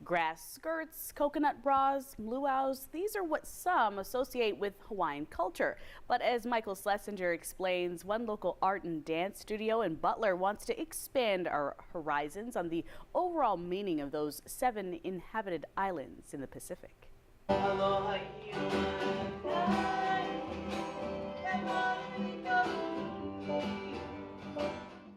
Grass skirts, coconut bras, luau's, these are what some associate with Hawaiian culture. But as Michael Schlesinger explains, one local art and dance studio in Butler wants to expand our horizons on the overall meaning of those 7 inhabited islands in the Pacific.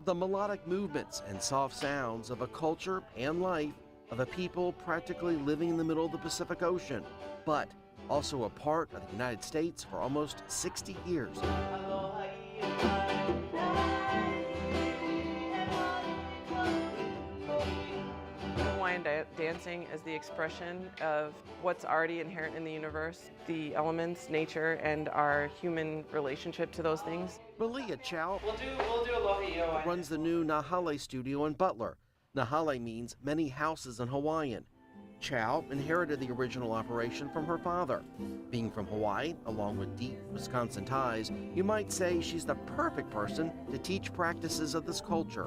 The melodic movements and soft sounds of a culture and life of a people practically living in the middle of the Pacific Ocean, but also a part of the United States for almost 60 years. Hawaiian dancing is the expression of what's already inherent in the universe, the elements, nature, and our human relationship to those things. Malia Chow We'll do Aloha Io. runs the new Na Hale studio in Butler. Na Hale means many houses in Hawaiian. Chow inherited the original operation from her father. Being from Hawaii, along with deep Wisconsin ties, you might say she's the perfect person to teach practices of this culture.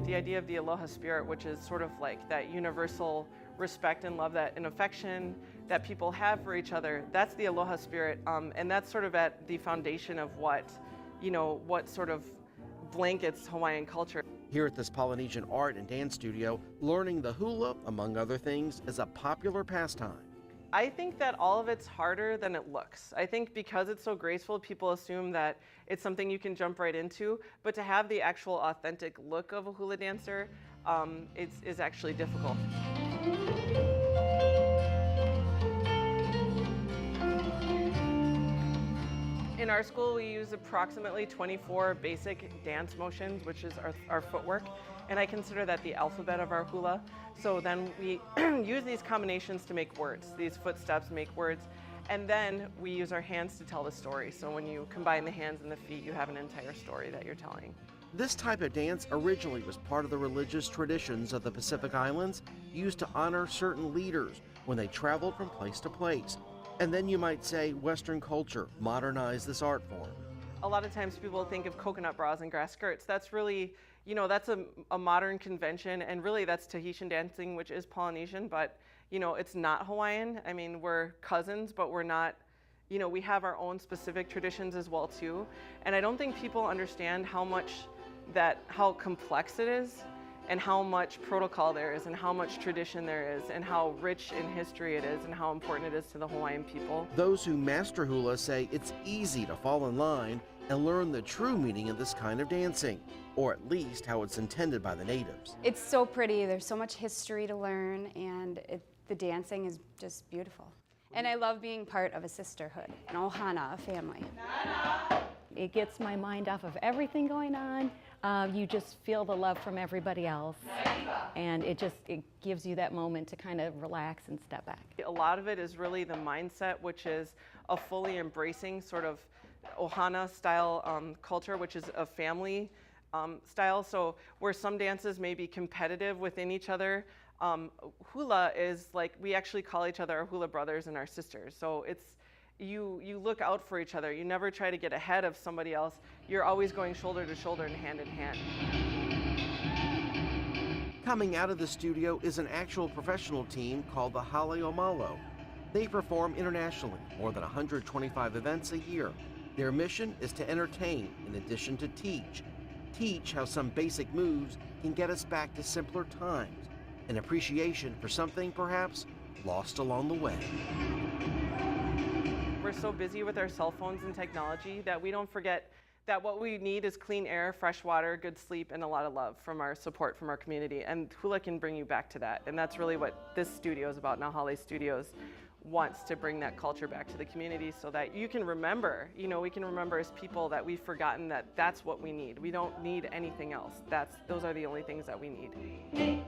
The idea of the aloha spirit, which is sort of like that universal respect and love and affection that people have for each other, that's the aloha spirit, and that's sort of at the foundation of what sort of blankets Hawaiian culture. Here at this Polynesian art and dance studio, learning the hula, among other things, is a popular pastime. I think that all of it's harder than it looks. I think because it's so graceful, people assume that it's something you can jump right into, but to have the actual authentic look of a hula dancer is actually difficult. In our school, we use approximately 24 basic dance motions, which is our footwork, and I consider that the alphabet of our hula. So then we use these combinations to make words. These footsteps make words, and then we use our hands to tell the story. So when you combine the hands and the feet, you have an entire story that you're telling. This type of dance originally was part of the religious traditions of the Pacific Islands, used to honor certain leaders when they traveled from place to place. And then you might say Western culture modernized this art form. A lot of times people think of coconut bras and grass skirts. That's really, that's a modern convention, and really that's Tahitian dancing, which is Polynesian, but it's not Hawaiian. I mean, we're cousins, but we're not, we have our own specific traditions as well too. And I don't think people understand how complex it is, and how much protocol there is, and how much tradition there is, and how rich in history it is, and how important it is to the Hawaiian people. Those who master hula say it's easy to fall in line and learn the true meaning of this kind of dancing, or at least how it's intended by the natives. It's so pretty, there's so much history to learn, and the dancing is just beautiful. And I love being part of a sisterhood, an ohana, a family. It gets my mind off of everything going on. You just feel the love from everybody else, and it gives you that moment to kind of relax and step back. A lot of it is really the mindset, which is a fully embracing sort of ohana style culture, which is a family style. So where some dances may be competitive within each other, hula is like, we actually call each other our hula brothers and our sisters. So it's you look out for each other. You never try to get ahead of somebody else. You're always going shoulder to shoulder and hand in hand. Coming out of the studio is an actual professional team called the Hale Omalo. They perform internationally, more than 125 events a year. Their mission is to entertain in addition to teach. Teach how some basic moves can get us back to simpler times, an appreciation for something perhaps lost along the way. We're so busy with our cell phones and technology that we don't forget that what we need is clean air, fresh water, good sleep, and a lot of love from our support from our community. And hula can bring you back to that. And that's really what this studio is about. Na Hale Studios wants to bring that culture back to the community so that you can remember, we can remember as people that we've forgotten that that's what we need. We don't need anything else. Those are the only things that we need.